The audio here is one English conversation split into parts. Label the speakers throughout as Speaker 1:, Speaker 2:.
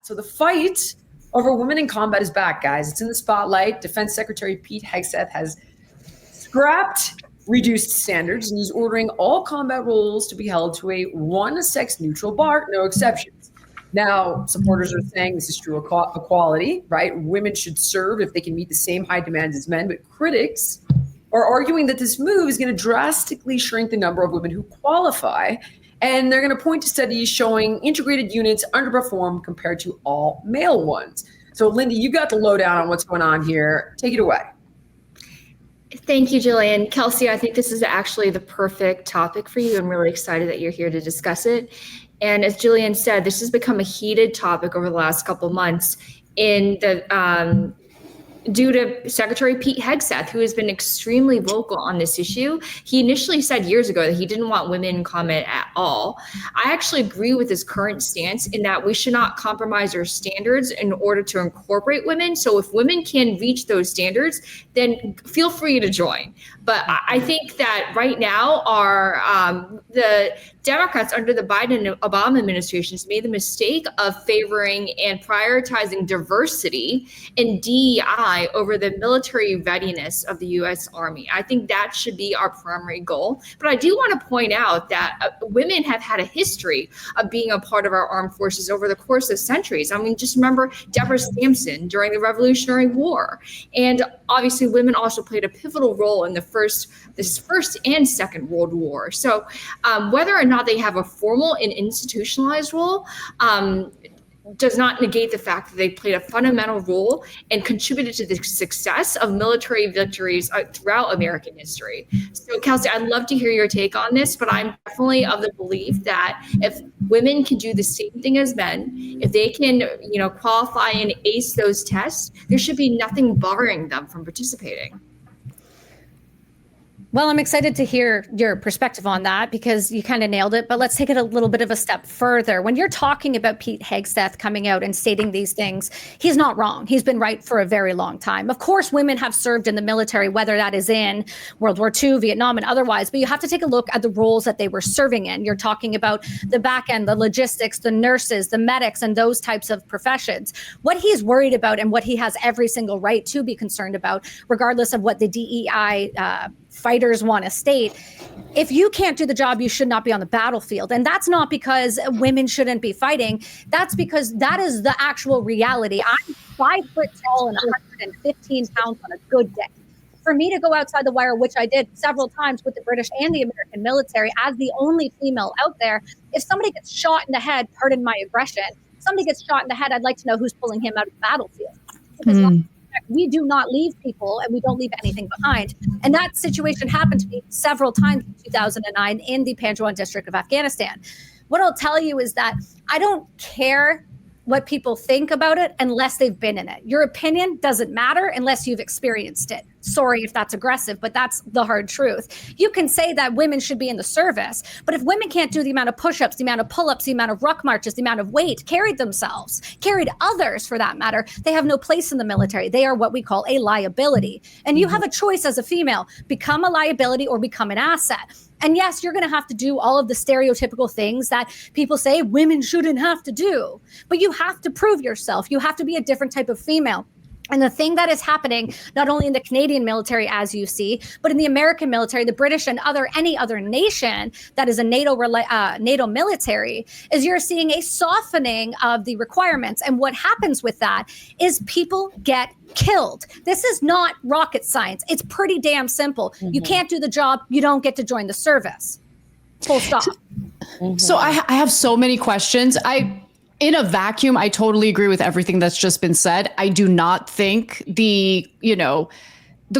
Speaker 1: So the fight over women in combat is back, guys. It's in the spotlight. Defense Secretary Pete Hegseth has scrapped reduced standards, and he's ordering all combat roles to be held to a one sex-neutral bar, no exceptions. Now, supporters are saying this is true equality, right? Women should serve if they can meet the same high demands as men, but critics are arguing that this move is going to drastically shrink the number of women who qualify, and they're going to point to studies showing integrated units underperform compared to all male ones. So, Lindy, you got the lowdown on what's going on here. Take it away.
Speaker 2: Thank you, Jillian. Kelsi, I think this is actually the perfect topic for you. I'm really excited that you're here to discuss it. And as Jillian said, this has become a heated topic over the last couple of months due to Secretary Pete Hegseth, who has been extremely vocal on this issue. He initially said years ago that he didn't want women in combat at all. I actually agree with his current stance in that we should not compromise our standards in order to incorporate women. So if women can reach those standards, then feel free to join. But I think that right now the Democrats under the Biden and Obama administrations made the mistake of favoring and prioritizing diversity and DEI over the military readiness of the U.S. Army. I think that should be our primary goal. But I do want to point out that women have had a history of being a part of our armed forces over the course of centuries. I mean, just remember Deborah Sampson during the Revolutionary War. And obviously, women also played a pivotal role in the first and Second World War. So whether or not they have a formal and institutionalized role does not negate the fact that they played a fundamental role and contributed to the success of military victories throughout American history. So, Kelsi, I'd love to hear your take on this, but I'm definitely of the belief that if women can do the same thing as men, if they can, qualify and ace those tests, there should be nothing barring them from participating.
Speaker 3: Well, I'm excited to hear your perspective on that because you kind of nailed it, but let's take it a little bit of a step further. When you're talking about Pete Hegseth coming out and stating these things, he's not wrong. He's been right for a very long time. Of course, women have served in the military, whether that is in World War II, Vietnam, and otherwise, but you have to take a look at the roles that they were serving in. You're talking about the back end, the logistics, the nurses, the medics, and those types of professions. What he's worried about and what he has every single right to be concerned about, regardless of what the DEI fighters want to state, if you can't do the job, you should not be on the battlefield. And that's not because women shouldn't be fighting. That's because that is the actual reality. I'm 5 foot tall and 115 pounds on a good day. For me to go outside the wire, which I did several times with the British and the American military as the only female out there, if somebody gets shot in the head, pardon my aggression, somebody gets shot in the head, I'd like to know who's pulling him out of the battlefield. Because we do not leave people and we don't leave anything behind. And that situation happened to me several times in 2009 in the Panjwai district of Afghanistan. What I'll tell you is that I don't care what people think about it unless they've been in it. Your opinion doesn't matter unless you've experienced it. Sorry if that's aggressive, but that's the hard truth. You can say that women should be in the service, but if women can't do the amount of push-ups, the amount of pull-ups, the amount of ruck marches, the amount of weight, carried themselves, carried others for that matter, they have no place in the military. They are what we call a liability. And you have a choice as a female, become a liability or become an asset. And yes, you're going to have to do all of the stereotypical things that people say women shouldn't have to do, but you have to prove yourself. You have to be a different type of female. And the thing that is happening, not only in the Canadian military, as you see, but in the American military, the British and any other nation that is a NATO military, is you're seeing a softening of the requirements. And what happens with that is people get killed. This is not rocket science. It's pretty damn simple. You can't do the job, you don't get to join the service. Full stop.
Speaker 4: So I have so many questions. In a vacuum, I totally agree with everything that's just been said. I do not think the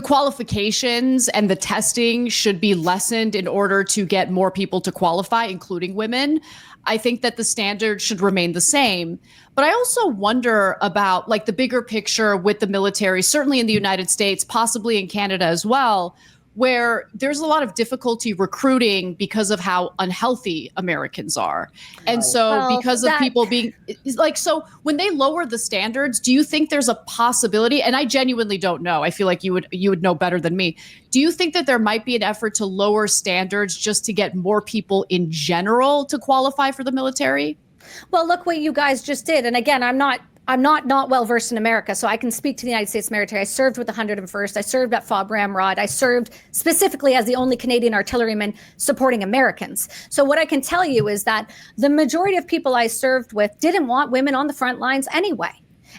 Speaker 4: qualifications and the testing should be lessened in order to get more people to qualify, including women. I think that the standard should remain the same. But I also wonder about the bigger picture with the military, certainly in the United States, possibly in Canada as well, where there's a lot of difficulty recruiting because of how unhealthy Americans are. And so because of people being so when they lower the standards, do you think there's a possibility, and I genuinely don't know, I feel like you would know better than me. Do you think that there might be an effort to lower standards just to get more people in general to qualify for the military?
Speaker 3: Well, look what you guys just did. And again, I'm not well versed in America, so I can speak to the United States military. I served with the 101st. I served at FOB Ramrod. I served specifically as the only Canadian artilleryman supporting Americans. So what I can tell you is that the majority of people I served with didn't want women on the front lines anyway.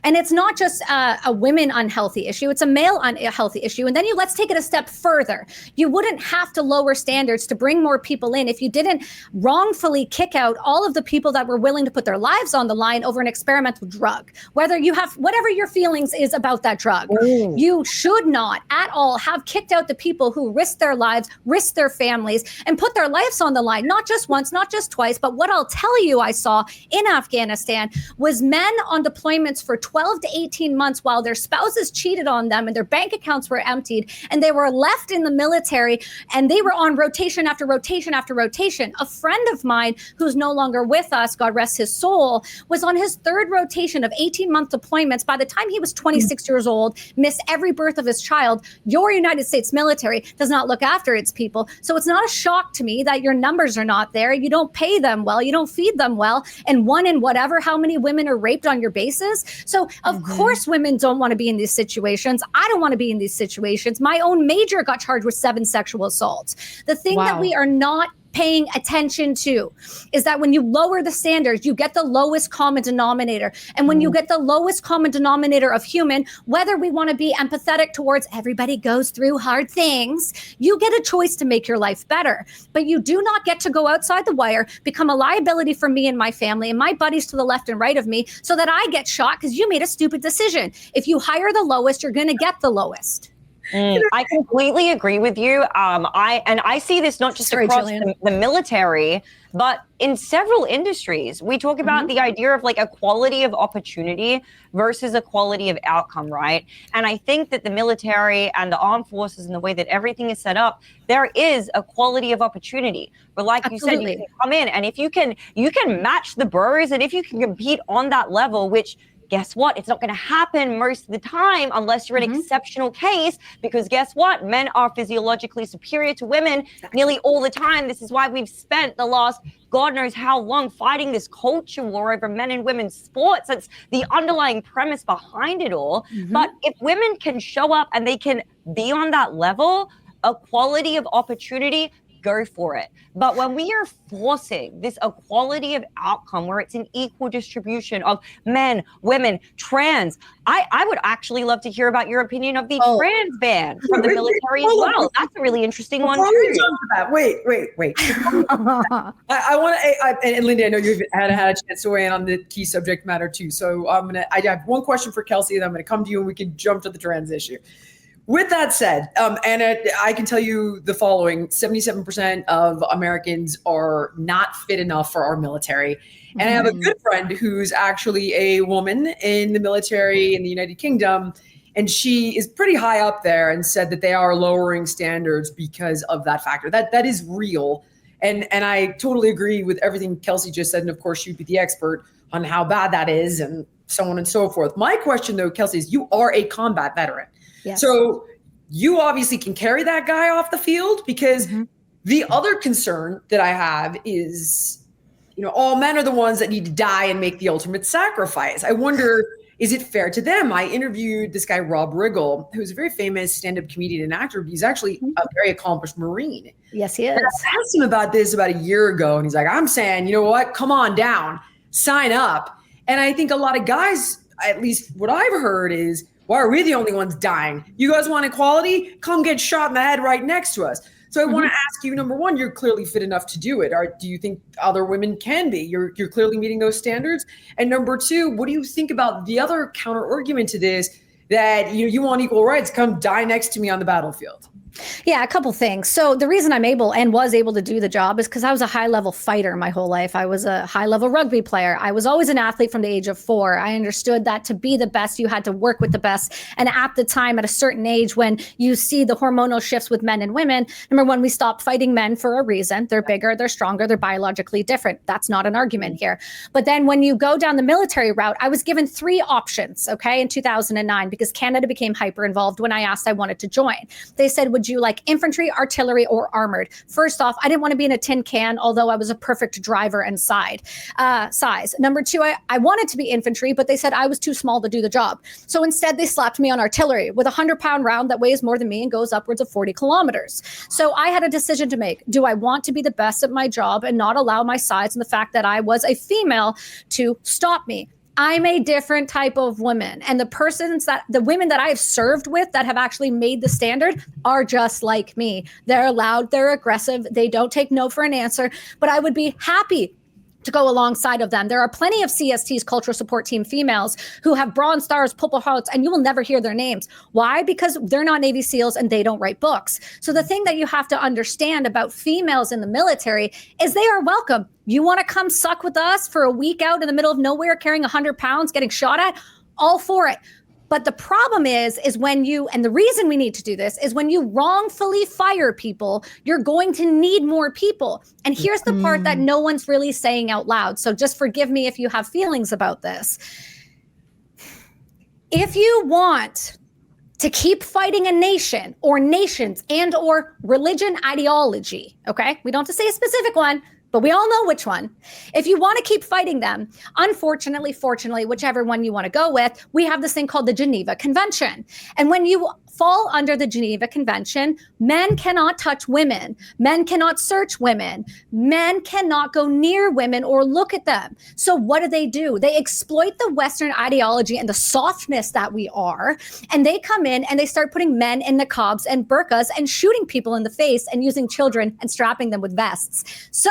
Speaker 3: And it's not just a women unhealthy issue, it's a male unhealthy issue. And then let's take it a step further. You wouldn't have to lower standards to bring more people in if you didn't wrongfully kick out all of the people that were willing to put their lives on the line over an experimental drug. Whether you have whatever your feelings is about that drug, you should not at all have kicked out the people who risked their lives, risked their families, and put their lives on the line, not just once, not just twice, but what I'll tell you I saw in Afghanistan was men on deployments for 12 to 18 months while their spouses cheated on them and their bank accounts were emptied and they were left in the military and they were on rotation after rotation after rotation. A friend of mine who's no longer with us, God rest his soul, was on his third rotation of 18-month deployments. By the time he was 26 years old, missed every birth of his child. Your United States military does not look after its people. So it's not a shock to me that your numbers are not there. You don't pay them well. You don't feed them well. And one in whatever, how many women are raped on your bases. So of course women don't want to be in these situations. I don't want to be in these situations. My own major got charged with 7 sexual assaults. The thing that we are not paying attention to is that when you lower the standards, you get the lowest common denominator. And when you get the lowest common denominator of human, whether we want to be empathetic towards everybody goes through hard things, you get a choice to make your life better. But you do not get to go outside the wire, become a liability for me and my family and my buddies to the left and right of me so that I get shot because you made a stupid decision. If you hire the lowest, you're going to get the lowest.
Speaker 5: I completely agree with you. I see this not just across the military, but in several industries. We talk about the idea of like equality of opportunity versus equality of outcome, right? And I think that the military and the armed forces and the way that everything is set up, there is equality of opportunity. But like you said, you can come in and if you can match the bros and if you can compete on that level, which guess what? It's not going to happen most of the time unless you're an exceptional case, because guess what? Men are physiologically superior to women nearly all the time. This is why we've spent the last God knows how long fighting this culture war over men and women's sports. That's the underlying premise behind it all. But if women can show up and they can be on that level, equality of opportunity, go for it. But when we are forcing this equality of outcome where it's an equal distribution of men, women, trans, I would actually love to hear about your opinion of the trans ban from the military as well. That's a really interesting one too.
Speaker 1: Wait. I want to, and Lindy, I know you've had a chance to weigh in on the key subject matter too. So I have one question for Kelsi, then I'm going to come to you and we can jump to the trans issue. With that said, and I can tell you the following: 77% of Americans are not fit enough for our military. And I have a good friend who's actually a woman in the military in the United Kingdom, and she is pretty high up there and said that they are lowering standards because of that factor. That is real. And I totally agree with everything Kelsi just said. And of course, you'd be the expert on how bad that is and so on and so forth. My question though, Kelsi, is you are a combat veteran. Yes. So you obviously can carry that guy off the field, because the other concern that I have is, all men are the ones that need to die and make the ultimate sacrifice. I wonder, is it fair to them? I interviewed this guy, Rob Riggle, who's a very famous stand-up comedian and actor. He's actually a very accomplished Marine.
Speaker 3: Yes, he is.
Speaker 1: And I asked him about this about a year ago, and he's like, I'm saying, you know what? Come on down, sign up. And I think a lot of guys, at least what I've heard is, why are we the only ones dying? You guys want equality? Come get shot in the head right next to us. So I want to ask you, number one, you're clearly fit enough to do it. Do you think other women can be? You're clearly meeting those standards. And number two, what do you think about the other counter argument to this, that you want equal rights? Come die next to me on the battlefield.
Speaker 3: Yeah, a couple things. So the reason I'm able and was able to do the job is because I was a high-level fighter my whole life. I was a high-level rugby player. I was always an athlete from the age of 4. I understood that to be the best, you had to work with the best. And at the time, at a certain age, when you see the hormonal shifts with men and women, number one, we stopped fighting men for a reason. They're bigger, they're stronger, they're biologically different. That's not an argument here. But then when you go down the military route, I was given 3 options, okay, in 2009, because Canada became hyper-involved when I asked I wanted to join. They said, would would you like, infantry, artillery, or armored? First off, I didn't want to be in a tin can, although I was a perfect driver and size. Number two, I wanted to be infantry, but they said I was too small to do the job. So instead, they slapped me on artillery with a 100-pound round that weighs more than me and goes upwards of 40 kilometers. So I had a decision to make. Do I want to be the best at my job and not allow my size and the fact that I was a female to stop me? I'm a different type of woman. And the women that I've served with that have actually made the standard are just like me. They're loud, they're aggressive, they don't take no for an answer, but I would be happy to go alongside of them. There are plenty of CST's cultural support team females who have Bronze Stars, Purple Hearts, and you will never hear their names. Why? Because they're not Navy SEALs and they don't write books. So the thing that you have to understand about females in the military is they are welcome. You want to come suck with us for a week out in the middle of nowhere carrying 100 pounds, getting shot at? All for it. But the problem is when and the reason we need to do this is when you wrongfully fire people, you're going to need more people. And here's the part that no one's really saying out loud. So just forgive me if you have feelings about this. If you want to keep fighting a nation or nations and or religion ideology, okay? We don't have to say a specific one, but we all know which one. If you want to keep fighting them, unfortunately, fortunately, whichever one you want to go with, we have this thing called the Geneva Convention. And when you fall under the Geneva Convention, men cannot touch women. Men cannot search women. Men cannot go near women or look at them. So what do? They exploit the Western ideology and the softness that we are. And they come in and they start putting men in niqabs and burqas and shooting people in the face and using children and strapping them with vests. So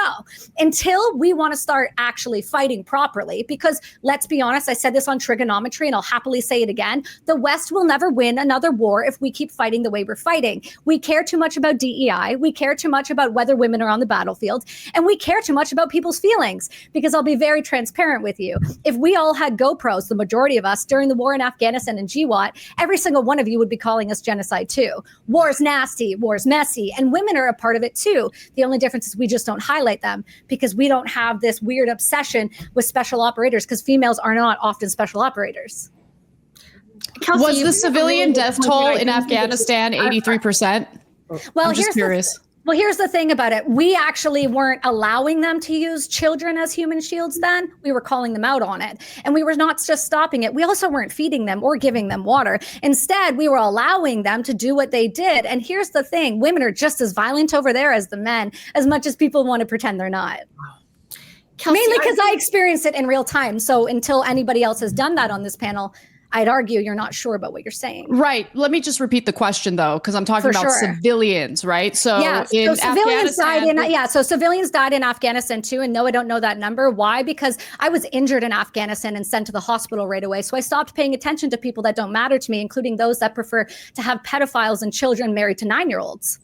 Speaker 3: until we want to start actually fighting properly, because let's be honest, I said this on trigonometry and I'll happily say it again, the West will never win another war if we keep fighting the way we're fighting. We care too much about DEI. We care too much about whether women are on the battlefield. And we care too much about people's feelings, because I'll be very transparent with you. If we all had GoPros, the majority of us, during the war in Afghanistan and GWAT, every single one of you would be calling us genocide too. War's nasty, war's messy, and women are a part of it too. The only difference is we just don't highlight them because we don't have this weird obsession with special operators, because females are not often special operators.
Speaker 2: Kelsi,
Speaker 4: was the civilian death toll in Afghanistan 83%?
Speaker 3: Well,
Speaker 4: I'm just curious.
Speaker 3: Here's the thing about it. We actually weren't allowing them to use children as human shields then. We were calling them out on it. And we were not just stopping it. We also weren't feeding them or giving them water. Instead, we were allowing them to do what they did. And here's the thing. Women are just as violent over there as the men, as much as people want to pretend they're not. Kelsi, mainly because I experienced it in real time. So until anybody else has done that on this panel, I'd argue you're not sure about what you're saying.
Speaker 4: Right. Let me just repeat the question though, because I'm talking about civilians, right? So
Speaker 3: civilians died in Afghanistan too. And no, I don't know that number. Why? Because I was injured in Afghanistan and sent to the hospital right away. So I stopped paying attention to people that don't matter to me, including those that prefer to have pedophiles and children married to 9-year-olds.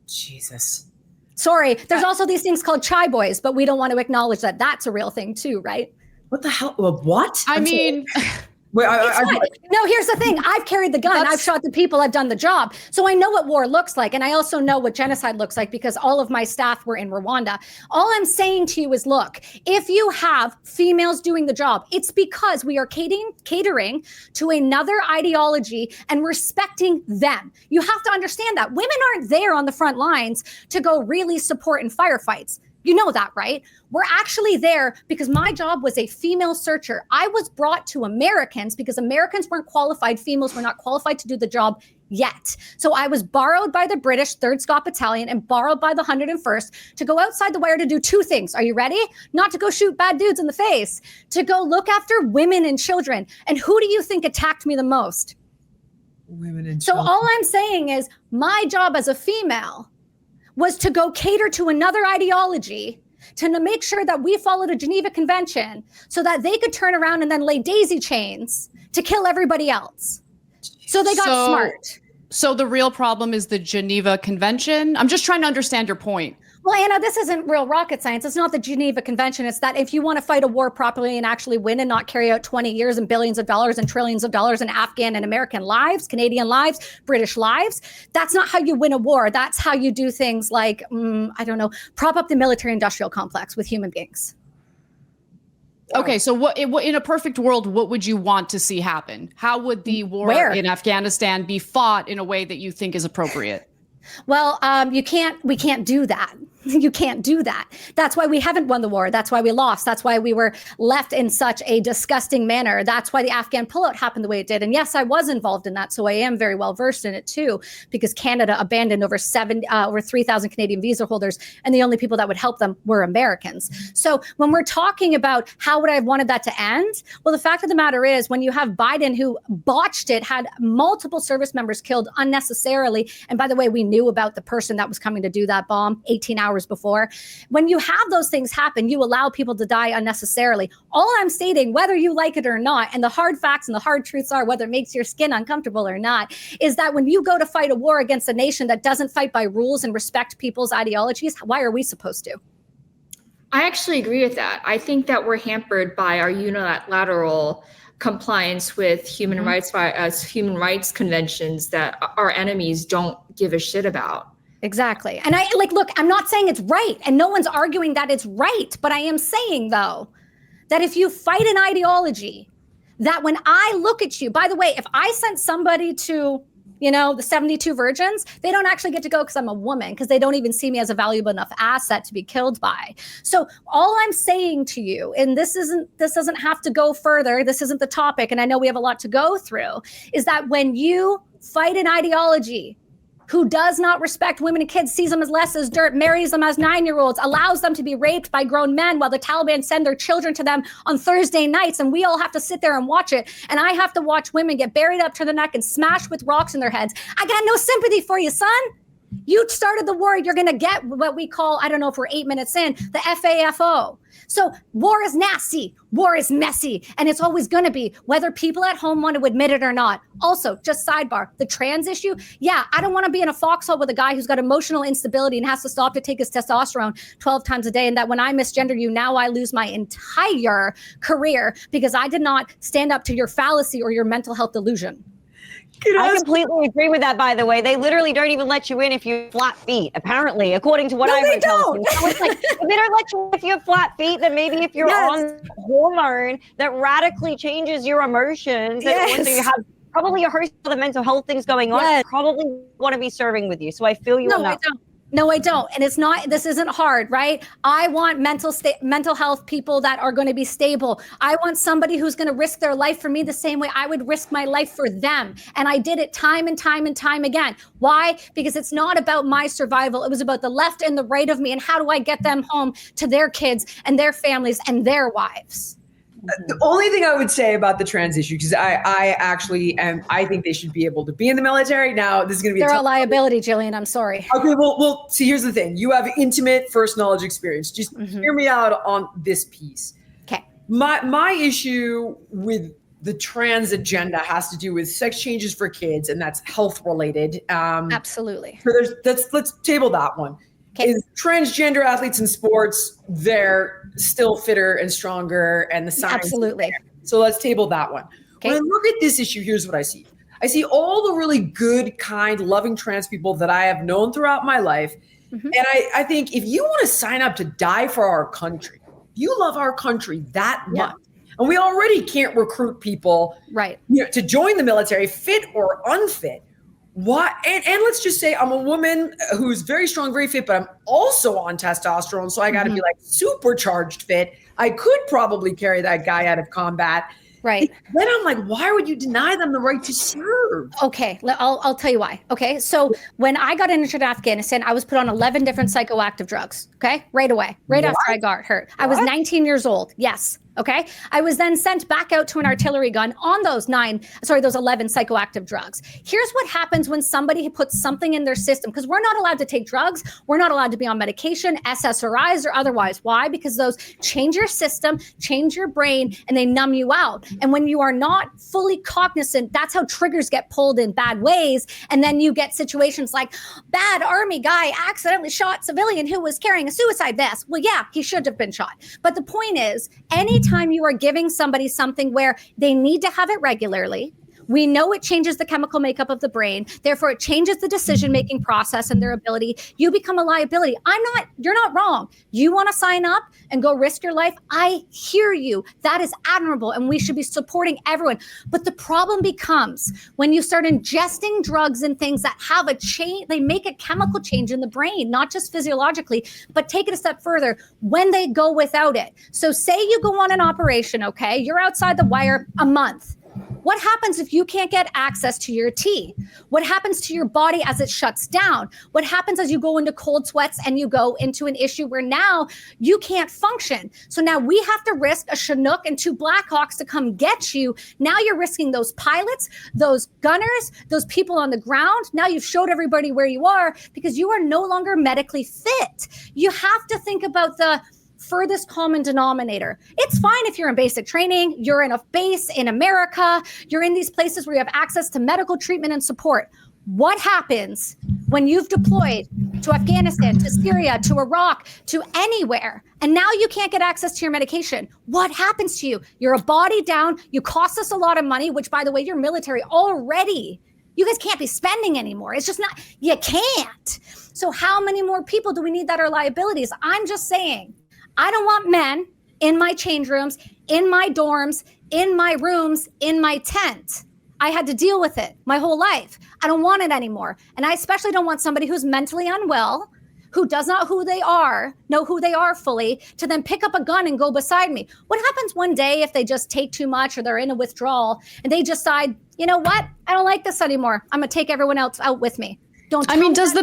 Speaker 1: Jesus.
Speaker 3: Sorry. There's also these things called chai boys, but we don't want to acknowledge that that's a real thing too, right?
Speaker 1: What the hell? What?
Speaker 4: I mean...
Speaker 3: No, here's the thing. I've carried the gun. I've shot the people. I've done the job. So I know what war looks like. And I also know what genocide looks like because all of my staff were in Rwanda. All I'm saying to you is, look, if you have females doing the job, it's because we are catering to another ideology and respecting them. You have to understand that women aren't there on the front lines to go really support in firefights. You know that, right? We're actually there because my job was a female searcher. I was brought to Americans because Americans weren't qualified. Females were not qualified to do the job yet. So I was borrowed by the British 3rd Scott Battalion and borrowed by the 101st to go outside the wire to do 2 things. Are you ready? Not to go shoot bad dudes in the face, to go look after women and children. And who do you think attacked me the most?
Speaker 1: Women and children.
Speaker 3: So all I'm saying is my job as a female was to go cater to another ideology, to make sure that we followed a Geneva Convention so that they could turn around and then lay daisy chains to kill everybody else. So they got smart.
Speaker 4: So the real problem is the Geneva Convention? I'm just trying to understand your point.
Speaker 3: Well, Anna, this isn't real rocket science. It's not the Geneva Convention. It's that if you want to fight a war properly and actually win and not carry out 20 years and billions of dollars and trillions of dollars in Afghan and American lives, Canadian lives, British lives, that's not how you win a war. That's how you do things like, prop up the military industrial complex with human beings.
Speaker 4: Okay, so what in a perfect world, what would you want to see happen? How would the war in Afghanistan be fought in a way that you think is appropriate?
Speaker 3: Well, we can't do that. You can't do that. That's why we haven't won the war. That's why we lost. That's why we were left in such a disgusting manner. That's why the Afghan pullout happened the way it did. And yes, I was involved in that. So I am very well versed in it too, because Canada abandoned over 3,000 Canadian visa holders. And the only people that would help them were Americans. So when we're talking about how would I have wanted that to end? Well, the fact of the matter is when you have Biden who botched it, had multiple service members killed unnecessarily. And by the way, we knew about the person that was coming to do that bomb 18 hours before. When you have those things happen, you allow people to die unnecessarily. All I'm stating, whether you like it or not, and the hard facts and the hard truths are, whether it makes your skin uncomfortable or not, is that when you go to fight a war against a nation that doesn't fight by rules and respect people's ideologies, why are we supposed to?
Speaker 2: I actually agree with that. I think that we're hampered by our unilateral compliance with human rights conventions that our enemies don't give a shit about.
Speaker 3: Exactly. And look, I'm not saying it's right, and no one's arguing that it's right, but I am saying though, that if you fight an ideology, that when I look at you, by the way, if I sent somebody to, the 72 virgins, they don't actually get to go because I'm a woman, because they don't even see me as a valuable enough asset to be killed by. So all I'm saying to you, and this doesn't have to go further, this isn't the topic, and I know we have a lot to go through, is that when you fight an ideology who does not respect women and kids, sees them as less as dirt, marries them as 9-year-olds, allows them to be raped by grown men while the Taliban send their children to them on Thursday nights, and we all have to sit there and watch it. And I have to watch women get buried up to the neck and smashed with rocks in their heads. I got no sympathy for you, son. You started the war. You're going to get what we call, I don't know if we're 8 minutes in, the FAFO. So war is nasty, war is messy, and it's always going to be, whether people at home want to admit it or not. Also, just sidebar, the trans issue. Yeah, I don't want to be in a foxhole with a guy who's got emotional instability and has to stop to take his testosterone 12 times a day. And that when I misgender you, now I lose my entire career because I did not stand up to your fallacy or your mental health delusion.
Speaker 5: I completely agree with that, by the way. They literally don't even let you in if you have flat feet, apparently, according to what I read. So it's like, if they don't let you if you have flat feet, then maybe if you're on hormone that radically changes your emotions, and also you have probably a host of other mental health things going on, probably want to be serving with you. So I feel you on that.
Speaker 3: No, I don't. And this isn't hard, right? I want mental health people that are going to be stable. I want somebody who's going to risk their life for me the same way I would risk my life for them. And I did it time and time and time again. Why? Because it's not about my survival. It was about the left and the right of me. And how do I get them home to their kids and their families and their wives?
Speaker 1: The only thing I would say about the trans issue, because I actually am, I think they should be able to be in the military. Now, this is going to be
Speaker 3: they're a liability, Jillian. I'm sorry.
Speaker 1: Okay, well, see, here's the thing. You have intimate first knowledge experience. Just hear me out on this piece.
Speaker 3: Okay.
Speaker 1: My issue with the trans agenda has to do with sex changes for kids, and that's health related.
Speaker 3: Absolutely.
Speaker 1: So let's table that one. Okay. Is transgender athletes in sports, they're still fitter and stronger, and the science.
Speaker 3: Absolutely.
Speaker 1: So let's table that one.
Speaker 3: Okay.
Speaker 1: When I look at this issue, here's what I see. I see all the really good, kind, loving trans people that I have known throughout my life. And I think if you want to sign up to die for our country, if you love our country that much, and we already can't recruit people to join the military, fit or unfit. Why? And let's just say I'm a woman who's very strong, very fit, but I'm also on testosterone. So I got to be like supercharged fit. I could probably carry that guy out of combat.
Speaker 3: Right.
Speaker 1: Then I'm like, why would you deny them the right to serve?
Speaker 3: Okay, I'll tell you why. Okay, so when I got into Afghanistan, I was put on 11 different psychoactive drugs. Okay, right away, after I got hurt. I was 19 years old. Yes. Okay. I was then sent back out to an artillery gun on those 11 psychoactive drugs. Here's what happens when somebody puts something in their system, because we're not allowed to take drugs. We're not allowed to be on medication, SSRIs or otherwise. Why? Because those change your system, change your brain, and they numb you out. And when you are not fully cognizant, that's how triggers get pulled in bad ways. And then you get situations like bad army guy accidentally shot civilian who was carrying a suicide vest. Well, yeah, he should have been shot. But the point is, anytime you are giving somebody something where they need to have it regularly, We know it changes the chemical makeup of the brain. Therefore, it changes the decision-making process and their ability. You become a liability. You're not wrong. You want to sign up and go risk your life? I hear you. That is admirable. And we should be supporting everyone. But the problem becomes when you start ingesting drugs and things that have a change, they make a chemical change in the brain, not just physiologically, but take it a step further when they go without it. So say you go on an operation, okay? You're outside the wire a month. What happens if you can't get access to your tea? What happens to your body as it shuts down? What happens as you go into cold sweats and you go into an issue where now you can't function? So now we have to risk a Chinook and 2 Blackhawks to come get you. Now you're risking those pilots, those gunners, those people on the ground. Now you've showed everybody where you are because you are no longer medically fit. You have to think about the furthest common denominator. It's fine if you're in basic training, you're in a base in America, you're in these places where you have access to medical treatment and support. What happens when you've deployed to Afghanistan, to Syria, to Iraq, to anywhere, and now you can't get access to your medication? What happens to you? You're a body down, you cost us a lot of money, which by the way, your military already, you guys can't be spending anymore. It's just not, you can't. So how many more people do we need that are liabilities? I'm just saying, I don't want men in my change rooms, in my dorms, in my rooms, in my tent. I had to deal with it my whole life. I don't want it anymore. And I especially don't want somebody who's mentally unwell, who does not know who they are fully, to then pick up a gun and go beside me. What happens one day if they just take too much or they're in a withdrawal and they decide, you know what? I don't like this anymore. I'm going to take everyone else out with me.
Speaker 4: Does the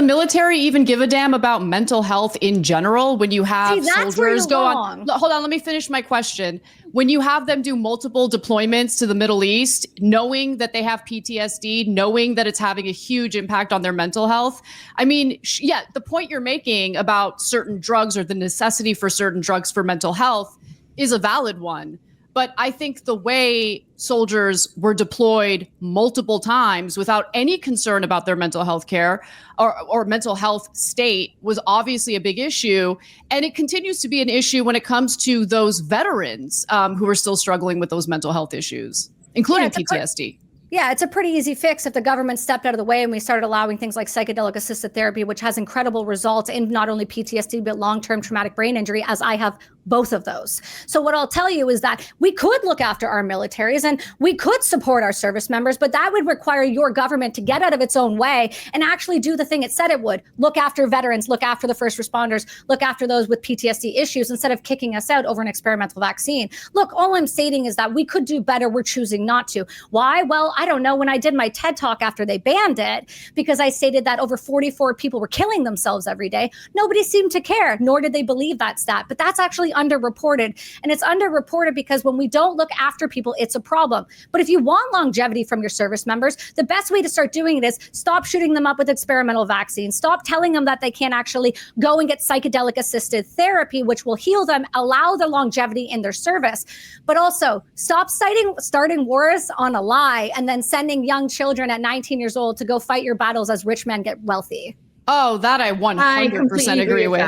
Speaker 4: military even give a damn about mental health in general when you have soldiers go on? Hold on, let me finish my question. When you have them do multiple deployments to the Middle East, knowing that they have PTSD, knowing that it's having a huge impact on their mental health. I mean, yeah, the point you're making about certain drugs or the necessity for certain drugs for mental health is a valid one. But I think the way soldiers were deployed multiple times without any concern about their mental health care or mental health state was obviously a big issue. And it continues to be an issue when it comes to those veterans who are still struggling with those mental health issues, including PTSD.
Speaker 3: Yeah, it's a pretty easy fix if the government stepped out of the way and we started allowing things like psychedelic assisted therapy, which has incredible results in not only PTSD, but long-term traumatic brain injury, as I have both of those. So what I'll tell you is that we could look after our militaries and we could support our service members, but that would require your government to get out of its own way and actually do the thing it said it would. Look after veterans, look after the first responders, look after those with PTSD issues instead of kicking us out over an experimental vaccine. Look, all I'm stating is that we could do better. We're choosing not to. Why? Well, I don't know. When I did my TED Talk after they banned it, because I stated that over 44 people were killing themselves every day, nobody seemed to care, nor did they believe that stat. But that's actually underreported. And it's underreported because when we don't look after people, it's a problem. But if you want longevity from your service members, the best way to start doing it is stop shooting them up with experimental vaccines. Stop telling them that they can't actually go and get psychedelic assisted therapy, which will heal them, allow their longevity in their service. But also stop starting wars on a lie and then sending young children at 19 years old to go fight your battles as rich men get wealthy.
Speaker 4: Oh, that I 100% agree with.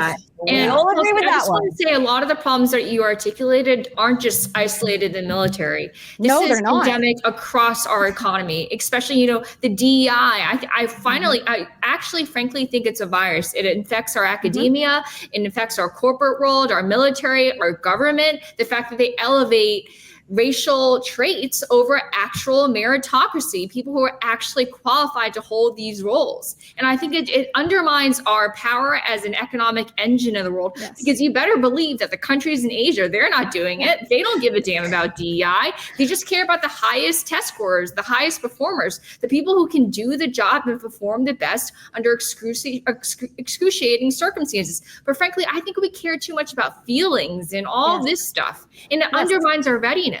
Speaker 2: And I just want to say a lot of the problems that you articulated aren't just isolated in the military. This is endemic across our economy, especially, the DEI. I actually frankly think it's a virus. It infects our academia, it infects our corporate world, our military, our government, the fact that they elevate racial traits over actual meritocracy, people who are actually qualified to hold these roles. And I think it undermines our power as an economic engine of the world, because you better believe that the countries in Asia, they're not doing it. They don't give a damn about DEI. They just care about the highest test scores, the highest performers, the people who can do the job and perform the best under excruciating circumstances. But frankly, I think we care too much about feelings and all this stuff, and it undermines our readiness.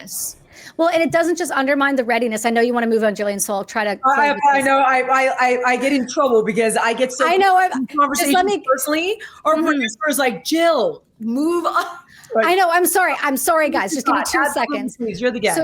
Speaker 3: Well, and it doesn't just undermine the readiness. I know you want to move on, Jillian, so I'll try to.
Speaker 1: I know. I get in trouble because I get so.
Speaker 3: I know.
Speaker 1: Conversations personally, or producers like, Jill, move on.
Speaker 3: I know. I'm sorry, guys. Just give me 2 seconds.
Speaker 1: Please, you're the guest.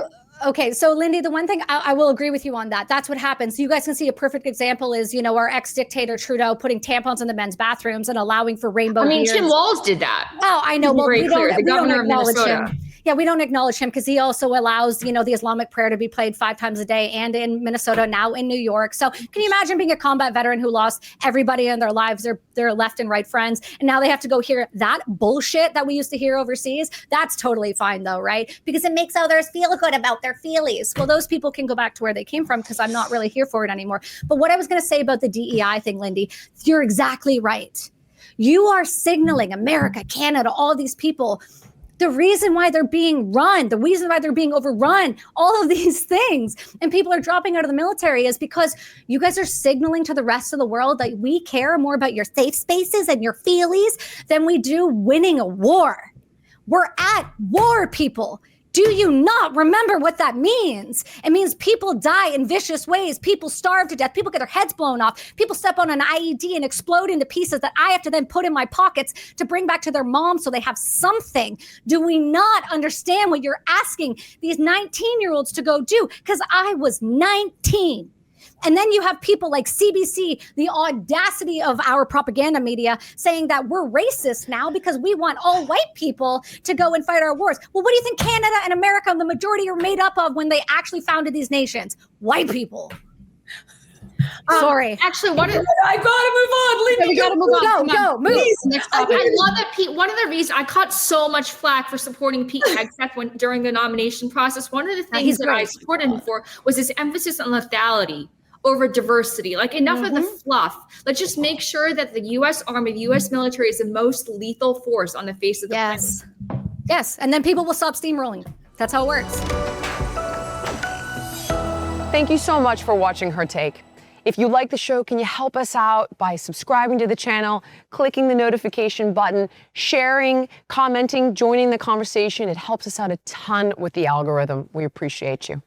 Speaker 3: So Lindy, the one thing I will agree with you on that. That's what happens. You guys can see a perfect example is, our ex-dictator Trudeau putting tampons in the men's bathrooms and allowing for rainbow beards.
Speaker 2: Tim Walz did that.
Speaker 3: Oh, I know. Well, we don't acknowledge him. Yeah, we don't acknowledge him because he also allows, the Islamic prayer to be played 5 times a day, and in Minnesota, now in New York. So can you imagine being a combat veteran who lost everybody in their lives, their left and right friends, and now they have to go hear that bullshit that we used to hear overseas? That's totally fine though, right? Because it makes others feel good about their feelies. Well, those people can go back to where they came from because I'm not really here for it anymore. But what I was going to say about the DEI thing, Lindy, you're exactly right. You are signaling America, Canada, all these people, the reason why they're being run, the reason why they're being overrun, all of these things, and people are dropping out of the military is because you guys are signaling to the rest of the world that we care more about your safe spaces and your feelies than we do winning a war. We're at war, people. Do you not remember what that means? It means people die in vicious ways. People starve to death. People get their heads blown off. People step on an IED and explode into pieces that I have to then put in my pockets to bring back to their mom so they have something. Do we not understand what you're asking these 19-year-olds to go do? Because I was 19. And then you have people like CBC, the audacity of our propaganda media, saying that we're racist now because we want all white people to go and fight our wars. Well, what do you think Canada and America and the majority are made up of when they actually founded these nations? White people. Sorry.
Speaker 2: Actually,
Speaker 1: I gotta move on. Lindy,
Speaker 3: we gotta move on. Go, move.
Speaker 2: I love that Pete. One of the reasons I caught so much flack for supporting Pete Hegseth during the nomination process, one of the things that I supported him for was his emphasis on lethality over diversity. Like, enough of the fluff. Let's just make sure that the U.S. Army, the U.S. military is the most lethal force on the face of the planet.
Speaker 3: Yes, and then people will stop steamrolling. That's how it works.
Speaker 6: Thank you so much for watching Her Take. If you like the show, can you help us out by subscribing to the channel, clicking the notification button, sharing, commenting, joining the conversation? It helps us out a ton with the algorithm. We appreciate you.